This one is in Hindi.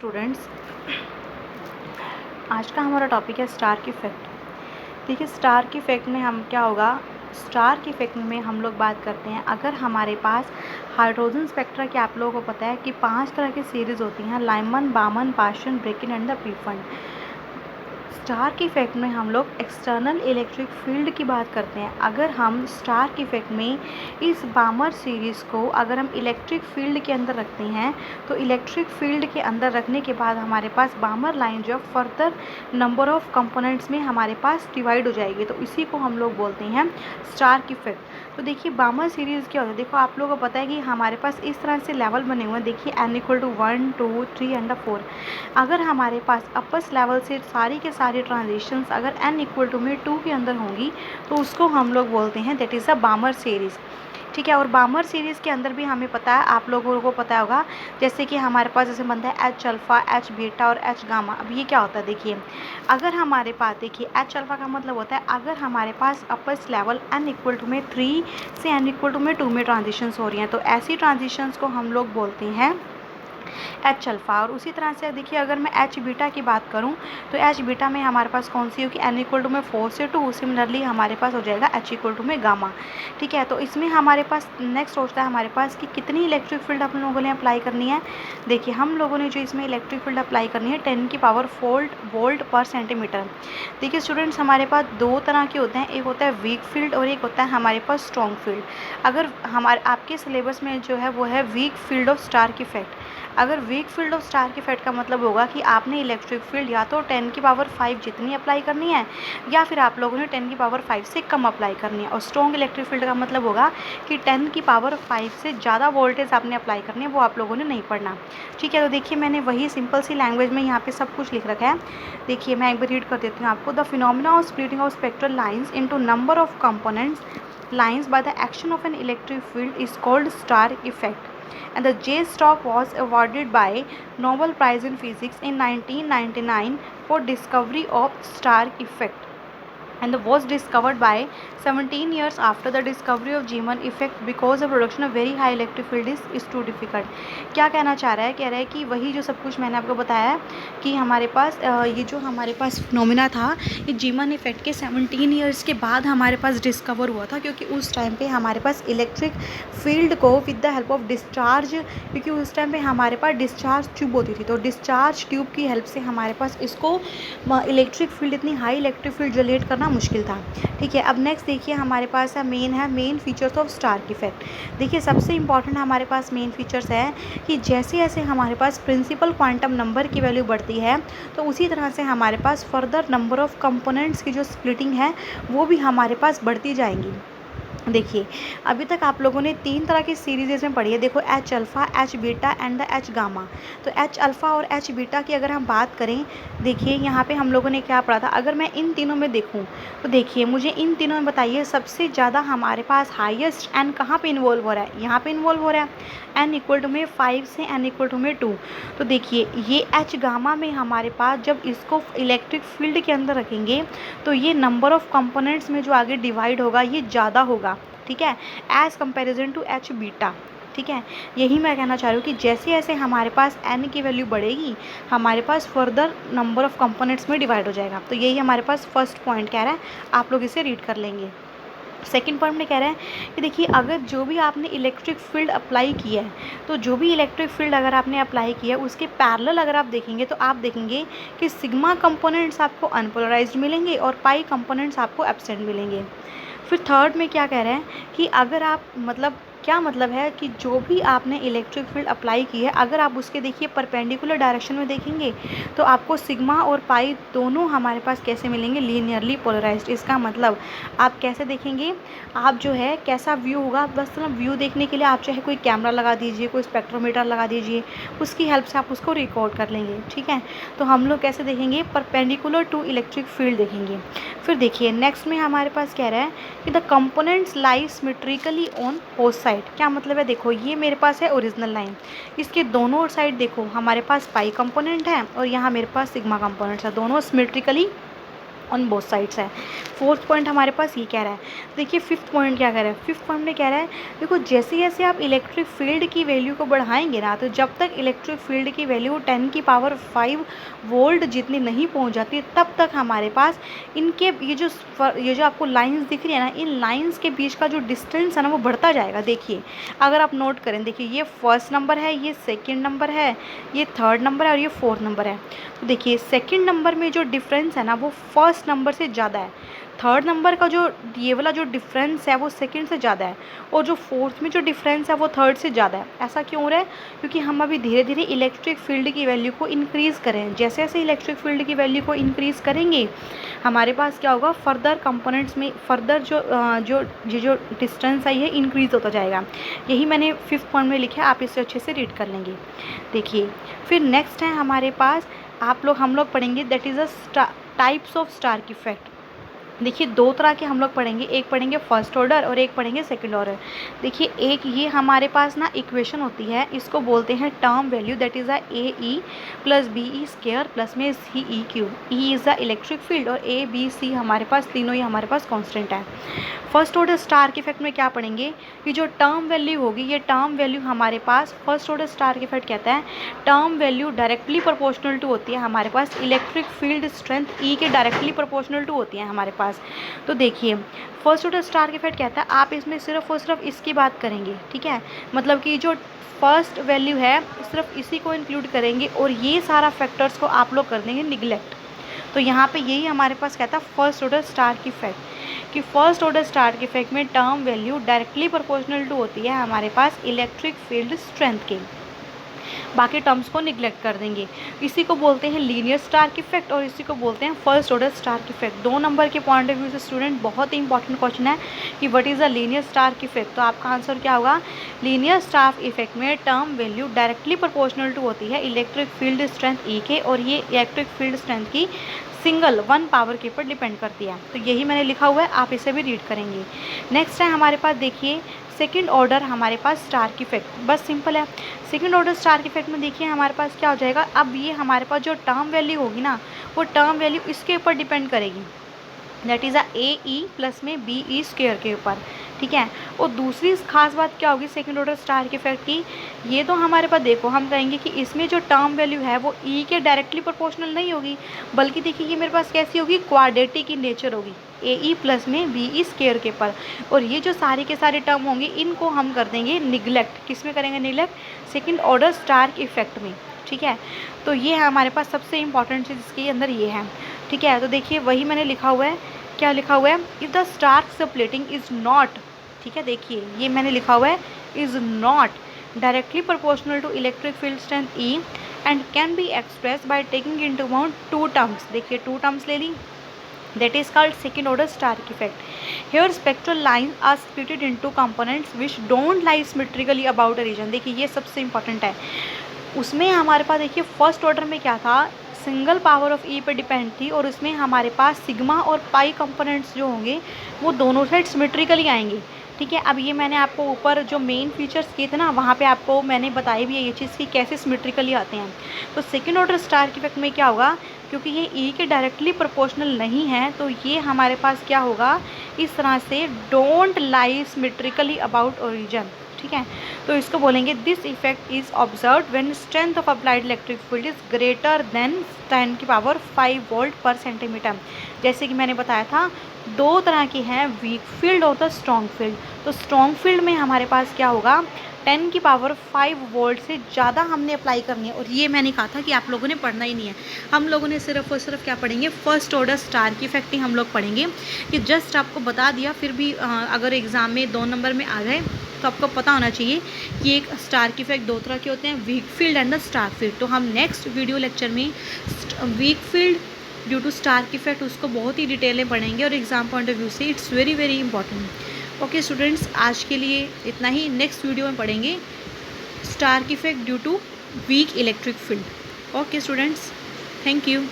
स्टूडेंट्स, आज का हमारा टॉपिक है स्टार की इफ़ेक्ट। देखिए, स्टार की इफ़ेक्ट में हम क्या होगा, स्टार की इफ़ेक्ट में हम लोग बात करते हैं अगर हमारे पास हाइड्रोजन स्पेक्ट्रा की आप लोगों को पता है कि 5 तरह की सीरीज़ होती हैं, Lyman, Balmer, Paschen, Brackett and the Pfund. Stark की इफ़ेक्ट में हम लोग एक्सटर्नल इलेक्ट्रिक फील्ड की बात करते हैं। अगर हम स्टार की इफ़ेक्ट में इस बामर सीरीज़ को अगर हम इलेक्ट्रिक फील्ड के अंदर रखते हैं तो इलेक्ट्रिक फील्ड के अंदर रखने के बाद हमारे पास बामर लाइन जो फर्दर नंबर ऑफ कंपोनेंट्स में हमारे पास डिवाइड हो जाएगी, तो इसी को हम लोग बोलते हैं स्टार की इफ़ेक्ट। तो देखिए, बामर सीरीज़ क्या होता है, देखो आप लोगों को पता है कि हमारे पास इस तरह से लेवल बने हुए हैं। देखिए n = 1 2 3 एंड 4। अगर हमारे पास अपर्स लेवल से सारी के सारी ट्रांजिशंस अगर n = 2 के अंदर होंगी तो उसको हम लोग बोलते हैं दैट इज़ अ बामर सीरीज़। ठीक है, और बामर सीरीज़ के अंदर भी हमें पता है, आप लोगों को पता होगा, जैसे कि हमारे पास जैसे बनता है एच अल्फ़ा, एच बीटा और एच गामा। अब ये क्या होता है, देखिए अगर हमारे पास, देखिए एच अल्फ़ा का मतलब होता है अगर हमारे पास अपर्स लेवल n = 3 से n = 2 में ट्रांजिशंस हो रही हैं तो ऐसी ट्रांजिशंस को हम लोग बोलते हैं एच अल्फ़ा। और उसी तरह से देखिए, अगर मैं एच बीटा की बात करूं तो एच बीटा में हमारे पास कौन सी होगी, n = 4 से 2। सिमिलरली हमारे पास हो जाएगा h = गामा। ठीक है, तो इसमें हमारे पास नेक्स्ट होता है हमारे पास कि कितनी इलेक्ट्रिक फील्ड हम लोगों ने अप्लाई करनी है। देखिए, हम लोगों ने जो इसमें इलेक्ट्रिक फील्ड अप्लाई करनी है 10⁻⁴ वोल्ट पर सेंटीमीटर। देखिए स्टूडेंट्स, हमारे पास दो तरह के होते हैं, एक होता है वीक फील्ड और एक होता है हमारे पास स्ट्रॉन्ग फील्ड। अगर हमारे आपके सिलेबस में जो है वो है वीक फील्ड ऑफ स्टार की इफेक्ट। अगर वीक फील्ड ऑफ स्टार की इफेक्ट का मतलब होगा कि आपने इलेक्ट्रिक फील्ड या तो 10⁵ जितनी अप्लाई करनी है या फिर आप लोगों ने 10⁵ से कम अप्लाई करनी है। और स्ट्रॉन्ग इलेक्ट्रिक फील्ड का मतलब होगा कि 10⁵ से ज़्यादा वोल्टेज आपने अप्लाई करनी है, वो आप लोगों ने नहीं पढ़ना। ठीक है, तो देखिए मैंने वही सिंपल सी लैंग्वेज में यहाँ पे सब कुछ लिख रखा है। देखिए मैं एक बार रीड कर देती हूँ आपको। The phenomena of splitting of spectral lines into number of components lines by the action of an electric field is called star effect, and the J. Stokes was awarded by Nobel Prize in Physics in 1999 for discovery of star effect, and was discovered by 17 years after the discovery of Zeeman effect because the production of very high electric field is too difficult। क्या कहना चाह रहा है, कह रहा है कि वही जो सब कुछ मैंने आपको बताया है कि हमारे पास ये जो हमारे पास फिनोमिना था ये जीमन इफेक्ट के 17 ईयर्स के बाद हमारे पास डिस्कवर हुआ था, क्योंकि उस टाइम पे हमारे पास इलेक्ट्रिक फील्ड को with the help of discharge, क्योंकि उस टाइम पे हमारे पास डिस्चार्ज ट्यूब होती थी, तो डिस्चार्ज ट्यूब की हेल्प से हमारे पास इसको इलेक्ट्रिक फील्ड, इतनी हाई इलेक्ट्रिक फील्ड जनरेट करना मुश्किल था। ठीक है, अब नेक्स्ट देखिए हमारे पास मेन फीचर्स ऑफ स्टार की इफेक्ट। देखिए सबसे इंपॉर्टेंट हमारे पास मेन फीचर्स है कि जैसे जैसे हमारे पास प्रिंसिपल क्वांटम नंबर की वैल्यू बढ़ती है तो उसी तरह से हमारे पास फर्दर नंबर ऑफ कंपोनेंट्स की जो स्प्लिटिंग है वो भी हमारे पास बढ़ती जाएंगी। देखिए अभी तक आप लोगों ने 3 तरह की सीरीज़ में पढ़ी है। देखो H alpha, H beta and the H gamma. तो एच अल्फ़ा और एच बीटा की अगर हम बात करें, देखिए यहाँ पे हम लोगों ने क्या पढ़ा था। अगर मैं इन तीनों में देखूँ तो देखिए मुझे इन तीनों में बताइए सबसे ज़्यादा हमारे पास हाईएस्ट एन कहाँ पे इन्वॉल्व हो रहा है, यहाँ पे इन्वॉल्व हो रहा है n = 5 से n = 2। तो देखिए ये एच गामा में हमारे पास जब इसको इलेक्ट्रिक फील्ड के अंदर रखेंगे तो ये नंबर ऑफ कंपोनेंट्स में जो आगे डिवाइड होगा ये ज़्यादा होगा। ठीक है, as comparison to H beta. ठीक है, यही मैं कहना चाह रही हूँ कि जैसे जैसे हमारे पास n की वैल्यू बढ़ेगी हमारे पास फर्दर नंबर ऑफ कंपोनेंट्स में डिवाइड हो जाएगा। तो यही हमारे पास फर्स्ट पॉइंट कह रहा है, आप लोग इसे रीड कर लेंगे। सेकेंड पॉइंट में कह रहा है कि देखिए अगर जो भी आपने इलेक्ट्रिक फील्ड अप्लाई किया है तो जो भी इलेक्ट्रिक फील्ड अगर आपने अप्लाई किया है उसके पैरेलल अगर आप देखेंगे तो आप देखेंगे कि सिग्मा कंपोनेंट्स आपको अनपोलराइज्ड मिलेंगे और पाई कंपोनेंट्स आपको एब्सेंट मिलेंगे। फिर थर्ड में क्या कह रहे हैं कि अगर आप क्या मतलब है कि जो भी आपने इलेक्ट्रिक फील्ड अप्लाई की है अगर आप उसके देखिए परपेंडिकुलर डायरेक्शन में देखेंगे तो आपको सिग्मा और पाई दोनों हमारे पास कैसे मिलेंगे, लीनियरली पोलराइज्ड। इसका मतलब आप कैसे देखेंगे, आप जो है कैसा व्यू होगा, बस व्यू देखने के लिए आप चाहे कोई कैमरा लगा दीजिए, कोई स्पेक्ट्रोमीटर लगा दीजिए, उसकी हेल्प से आप उसको रिकॉर्ड कर लेंगे। ठीक है, तो हम लोग कैसे देखेंगे, परपेंडिकुलर टू इलेक्ट्रिक फील्ड देखेंगे। फिर देखिए नेक्स्ट में हमारे पास कह रहा है कि the components lie symmetrically on both side. क्या मतलब है, देखो ये मेरे पास है ओरिजिनल लाइन, इसके दोनों साइड देखो हमारे पास पाई कंपोनेंट है और यहाँ मेरे पास सिग्मा कंपोनेंट्स है, दोनों सिमेट्रिकली ऑन बोथ साइड्स है। फोर्थ पॉइंट हमारे पास ये कह रहा है। देखिए फिफ्थ पॉइंट क्या कह रहा है, फिफ्थ पॉइंट में कह रहा है देखो जैसे जैसे आप इलेक्ट्रिक फील्ड की वैल्यू को बढ़ाएंगे ना, तो जब तक इलेक्ट्रिक फील्ड की वैल्यू 10⁵ वोल्ट जितनी नहीं पहुंच जाती तब तक हमारे पास इनके ये जो आपको लाइंस दिख रही है ना, इन लाइंस के बीच का जो डिस्टेंस है ना वो बढ़ता जाएगा। देखिए अगर आप नोट करें, देखिए ये फर्स्ट नंबर है, ये सेकेंड नंबर है, ये थर्ड नंबर है और ये फोर्थ नंबर है। तो देखिए सेकेंड नंबर में जो डिफरेंस है ना वो फर्स्ट नंबर से ज़्यादा है, थर्ड नंबर का जो ये वाला जो डिफरेंस है वो सेकंड से ज़्यादा है, और जो फोर्थ में जो डिफरेंस है वो थर्ड से ज़्यादा है। ऐसा क्यों हो रहा है, क्योंकि हम अभी धीरे धीरे इलेक्ट्रिक फील्ड की वैल्यू को इंक्रीज़ करें। जैसे जैसे इलेक्ट्रिक फील्ड की वैल्यू को इंक्रीज़ करेंगे हमारे पास क्या होगा, फर्दर कंपोनेंट्स में फर्दर जो डिस्टेंस है ये इंक्रीज़ होता जाएगा। यही मैंने फिफ्थ पॉइंट में लिखा है, आप इसे अच्छे से रीड कर लेंगे। देखिए फिर नेक्स्ट है हमारे पास हम लोग पढ़ेंगे that is a types of Stark effect. देखिए दो तरह के हम लोग पढ़ेंगे, एक पढ़ेंगे फर्स्ट ऑर्डर और एक पढ़ेंगे सेकंड ऑर्डर। देखिए एक ये हमारे पास ना इक्वेशन होती है, इसको बोलते हैं term value, that is A E plus B E square plus में C E cube. E is the electric field और ए बी सी हमारे पास तीनों ही हमारे पास कांस्टेंट है। फर्स्ट ऑर्डर स्टार्क इफेक्ट में क्या पढ़ेंगे कि जो टर्म वैल्यू होगी, ये टर्म वैल्यू हमारे पास फर्स्ट ऑर्डर स्टार्क इफेक्ट कहता है term value directly proportional to होती है हमारे पास इलेक्ट्रिक फील्ड स्ट्रेंथ ई के डायरेक्टली प्रोपोर्शनल टू होती है हमारे पास। तो देखिए फर्स्ट ऑर्डर स्टार्क इफेक्ट कहता है आप इसमें सिर्फ और सिर्फ इसकी बात करेंगे, ठीक है, मतलब कि जो फर्स्ट वैल्यू है सिर्फ इसी को इंक्लूड करेंगे और ये सारा फैक्टर्स को आप लोग कर देंगे निगलेक्ट। तो यहाँ पे यही हमारे पास कहता है फर्स्ट ऑर्डर स्टार्क इफेक्ट, कि फर्स्ट ऑर्डर स्टार्क इफेक्ट में term value directly proportional to होती है हमारे पास इलेक्ट्रिक फील्ड स्ट्रेंथ के, बाकी टर्म्स को निगलेक्ट कर देंगे। इसी को बोलते हैं लीनियर स्टार्क इफेक्ट और इसी को बोलते हैं first order Stark effect. 2 number के पॉइंट ऑफ व्यू से स्टूडेंट बहुत ही इंपॉर्टेंट क्वेश्चन है कि what is the linear Stark effect. तो आपका आंसर क्या होगा, लीनियर स्टार्क इफेक्ट में term value directly proportional to होती है इलेक्ट्रिक फील्ड स्ट्रेंथ ई के, और ये इलेक्ट्रिक फील्ड स्ट्रेंथ की सिंगल 1 पावर के ऊपर डिपेंड करती है। तो यही मैंने लिखा हुआ है, आप इसे भी रीड करेंगे। नेक्स्ट है हमारे पास देखिए सेकंड ऑर्डर हमारे पास स्टार्क इफेक्ट, बस सिंपल है। सेकंड ऑर्डर स्टार्क इफेक्ट में देखिए हमारे पास क्या हो जाएगा, अब ये हमारे पास जो टर्म वैल्यू होगी ना वो टर्म वैल्यू इसके ऊपर डिपेंड करेगी, that is A E plus में बी ई स्क्वायर के ऊपर, ठीक है। और दूसरी खास बात क्या होगी सेकंड ऑर्डर स्टार्क इफेक्ट की, ये तो हमारे पास देखो हम कहेंगे कि इसमें जो टर्म वैल्यू है वो ई के डायरेक्टली प्रोपोर्शनल नहीं होगी, बल्कि देखिए ये मेरे पास कैसी होगी, क्वाड्रेटिक की नेचर होगी, ए ई प्लस में बी ई स्क्वायर के ऊपर। और ये जो सारे के सारे टर्म होंगे इनको हम कर देंगे निगलेक्ट, किस में करेंगे neglect, second order Stark effect में, ठीक है। तो ये है हमारे पास सबसे इंपॉर्टेंट चीज़ इसके अंदर ये है, ठीक है। तो देखिए वही मैंने लिखा हुआ है, क्या लिखा हुआ है, if the Stark splitting is not, ठीक है, देखिए ये मैंने लिखा हुआ है is not directly proportional to electric field strength E and can be express by taking into account 2 terms. देखिए 2 टर्म्स ले ली, that is called second order stark effect. Here spectral lines are splitted into components which don't lie symmetrically about a region। देखिए ये सबसे इंपॉर्टेंट है, उसमें हमारे पास देखिए फर्स्ट ऑर्डर में क्या था, सिंगल पावर ऑफ ई पे डिपेंड थी और उसमें हमारे पास सिग्मा और पाई कंपोनेंट्स जो होंगे वो दोनों साइड सिमेट्रिकली आएंगे, ठीक है। अब ये मैंने आपको ऊपर जो मेन फीचर्स किए थे ना वहाँ पे आपको मैंने बताई भी है ये चीज़ कि कैसे सिमेट्रिकली आते हैं। तो सेकंड ऑर्डर स्टार्क इफेक्ट में क्या होगा, क्योंकि ये ई के डायरेक्टली प्रोपोर्शनल नहीं है तो ये हमारे पास क्या होगा, इस तरह से don't lie symmetrically about origin, ठीक है। तो इसको बोलेंगे this effect is observe when strength of applied electric field is greater than 10⁵ volt पर सेंटीमीटर। जैसे कि मैंने बताया था 2 तरह की हैं, वीक फील्ड और द स्ट्रॉन्ग फील्ड। तो स्ट्रॉन्ग फील्ड में हमारे पास क्या होगा, 10⁵ वोल्ट से ज़्यादा हमने अप्लाई करनी है, और ये मैंने कहा था कि आप लोगों ने पढ़ना ही नहीं है, हम लोगों ने सिर्फ और सिर्फ क्या पढ़ेंगे, फर्स्ट ऑर्डर स्टार्क इफेक्ट ही हम लोग पढ़ेंगे। कि जस्ट आपको बता दिया, फिर भी अगर एग्ज़ाम में 2 नंबर में आ गए तो आपको पता होना चाहिए कि एक स्टार्क इफेक्ट 2 तरह के होते हैं, weak field and the Stark field. तो हम नेक्स्ट वीडियो लेक्चर में weak field due to Stark effect उसको बहुत ही डिटेल में पढ़ेंगे और एग्ज़ाम पॉइंट ऑफ व्यू से it's very very important. Okay students, आज के लिए इतना ही, नेक्स्ट वीडियो में पढ़ेंगे Stark effect due to weak electric field. Okay students, thank you.